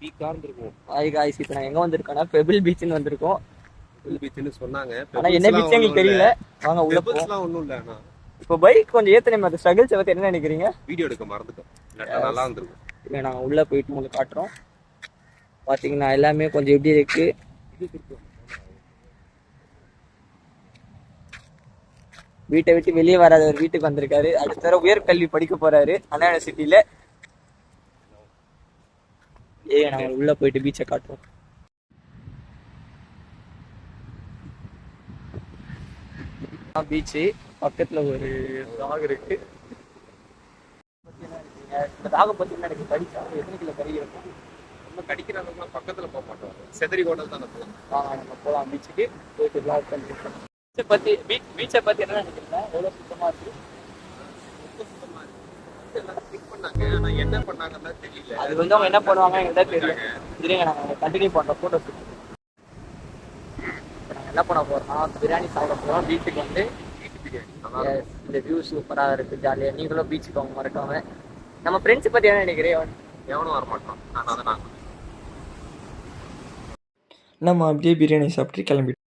Hi guys, இப்போ நான் எங்கே வந்திருக்கோம்னா பெபிள் பீச்னு வந்திருக்கோம். பீச்னு சொன்னாங்க. ஆனா என்ன பீச் எங்களுக்கு தெரியல. வாங்க உள்ள போலாம். ஒண்ணும் இல்ல. ஆனா இப்போ பைக் கொஞ்சம் ஏத்தனே அந்த ஸ்ட்ரகிள்ஸ் பத்தி என்ன நினைக்கிறீங்க? வீடியோ எடுக்க மறந்துட்டோம். நல்லா இருந்திருக்கும். இல்லை, நாங்கள் உள்ள போயிட்டு உங்களுக்கு காட்டுறோம். பார்த்தீங்கன்னா எல்லாமே கொஞ்சம் எப்படி இருக்கு. வீட்டை விட்டு வெளியே வராத ஒரு வீட்டுக்கு வந்திருக்காரு. அடுத்த தடவை உயர்கல்வி படிக்க போறாரு அண்ணா யூனிவர்சிட்டியில. நாங்கள் உள்ள போயிட்டு பீச்சை காட்டுறோம். பீச்சு பக்கத்துல ஒரு டாக் இருக்கு. இந்த டாகை பத்தி என்ன எனக்கு படிச்சா எத்தனை கிலோ கறி இருக்கும்? நம்ம கடிக்கிறவங்க பக்கத்துல போக மாட்டோம். செதறி ஹோட்டல் தானே போகலாம். நம்ம போகலாம் பீச்சுக்கு போயிட்டு பிளாக் பண்ணிருக்கோம். பீச்சை பத்தி என்ன நினைக்கிறீங்க? எவ்வளவு சுத்தமா இருக்கு. என்ன பண்ணாங்கன்னு தெரியல. அது வந்து அவங்க என்ன பண்ணுவாங்க எங்களுக்கு தெரியல. சரிங்க, நாங்கள் கண்டினியூ பண்றோம். போட்டோஸ் நாங்கள் என்ன பண்ண போறோம்னா பிரியாணி சாப்பிட போறோம். பீச்சுக்கு வந்து இந்த வியூ சூப்பராக இருக்கு, ஜாலியாக. நீங்களும் பீச்சுக்கு அவங்க மறக்காம. நம்ம ஃப்ரெண்ட்ஸ் பத்தி என்ன நினைக்கிறேன்? எவனும் வரமாட்டான். நம்ம அப்படியே பிரியாணி சாப்பிட்டு கிளம்பிட்டோம்.